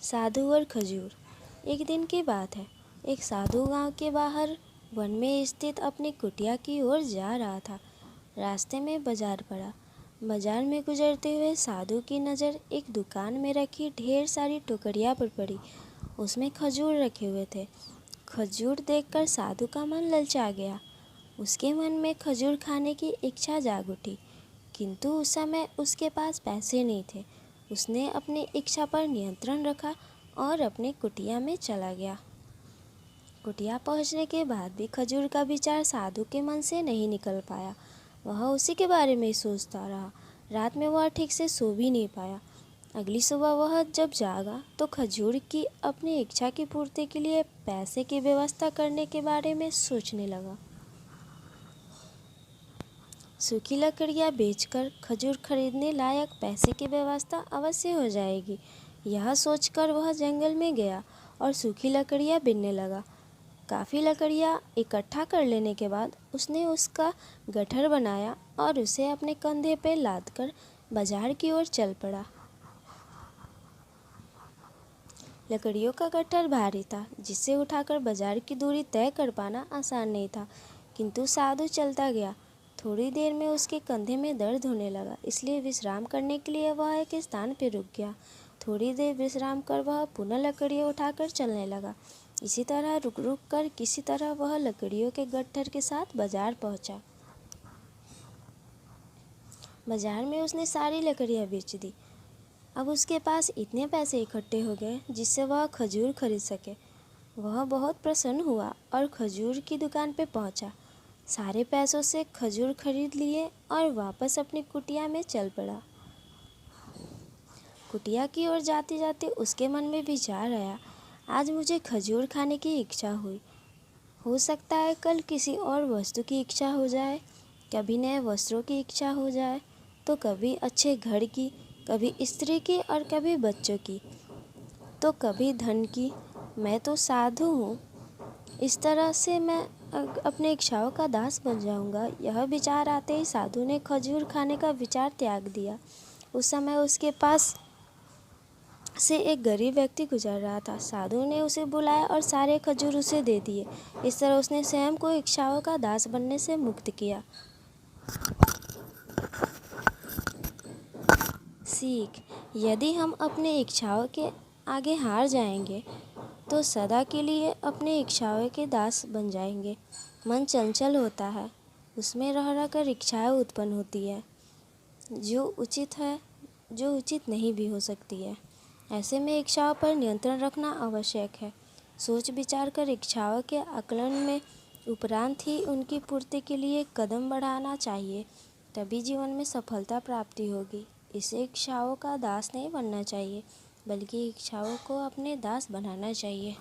साधु और खजूर। एक दिन की बात है। एक साधु गांव के बाहर वन में स्थित अपनी कुटिया की ओर जा रहा था। रास्ते में बाजार पड़ा। बाजार में गुजरते हुए साधु की नज़र एक दुकान में रखी ढेर सारी टोकरियां पर पड़ी। उसमें खजूर रखे हुए थे। खजूर देखकर साधु का मन ललचा गया। उसके मन में खजूर खाने की इच्छा जाग उठी, किंतु उस समय उसके पास पैसे नहीं थे। उसने अपनी इच्छा पर नियंत्रण रखा और अपनी कुटिया में चला गया। कुटिया पहुंचने के बाद भी खजूर का विचार साधु के मन से नहीं निकल पाया। वह उसी के बारे में सोचता रहा। रात में वह ठीक से सो भी नहीं पाया। अगली सुबह वह जब जागा तो खजूर की अपनी इच्छा की पूर्ति के लिए पैसे की व्यवस्था करने के बारे में सोचने लगा। सूखी लकड़ियाँ बेचकर खजूर खरीदने लायक पैसे की व्यवस्था अवश्य हो जाएगी। यह सोचकर वह जंगल में गया और सूखी लकड़ियाँ बीनने लगा। काफ़ी लकड़ियाँ इकट्ठा कर लेने के बाद उसने उसका गट्ठर बनाया और उसे अपने कंधे पर लादकर बाजार की ओर चल पड़ा। लकड़ियों का गट्ठर भारी था, जिसे उठाकर बाजार की दूरी तय कर पाना आसान नहीं था, किंतु साधु चलता गया। थोड़ी देर में उसके कंधे में दर्द होने लगा, इसलिए विश्राम करने के लिए वह एक स्थान पर रुक गया। थोड़ी देर विश्राम कर वह पुनः लकड़ियाँ उठाकर चलने लगा। इसी तरह रुक रुक कर किसी तरह वह लकड़ियों के गट्ठर के साथ बाजार पहुंचा। बाजार में उसने सारी लकड़ियाँ बेच दी। अब उसके पास इतने पैसे इकट्ठे हो गए जिससे वह खजूर खरीद सके। वह बहुत प्रसन्न हुआ और खजूर की दुकान पर पहुंचा। सारे पैसों से खजूर खरीद लिए और वापस अपनी कुटिया में चल पड़ा। कुटिया की ओर जाते जाते उसके मन में विचार आया, आज मुझे खजूर खाने की इच्छा हुई। हो सकता है कल किसी और वस्तु की इच्छा हो जाए, कभी नए वस्त्रों की इच्छा हो जाए, तो कभी अच्छे घर की, कभी स्त्री की और कभी बच्चों की, तो कभी धन की। मैं तो साधु हूँ, इस तरह से मैं अपने इच्छाओं का दास बन जाऊंगा। यह विचार आते ही साधु ने खजूर खाने का विचार त्याग दिया। उस समय उसके पास से एक गरीब व्यक्ति गुजर रहा था। साधु ने उसे बुलाया और सारे खजूर उसे दे दिए। इस तरह उसने स्वयं को इच्छाओं का दास बनने से मुक्त किया। सीख: यदि हम अपने इच्छाओं के आगे हार जाएंगे तो सदा के लिए अपने इच्छाओं के दास बन जाएंगे। मन चंचल होता है, उसमें रह रह कर इच्छाएं उत्पन्न होती है, जो उचित है, जो उचित नहीं भी हो सकती है। ऐसे में इच्छाओं पर नियंत्रण रखना आवश्यक है। सोच विचार कर इच्छाओं के आकलन में उपरांत ही उनकी पूर्ति के लिए कदम बढ़ाना चाहिए, तभी जीवन में सफलता प्राप्ति होगी। इसे इच्छाओं का दास नहीं बनना चाहिए, बल्कि इच्छाओं को अपने दास बनाना चाहिए।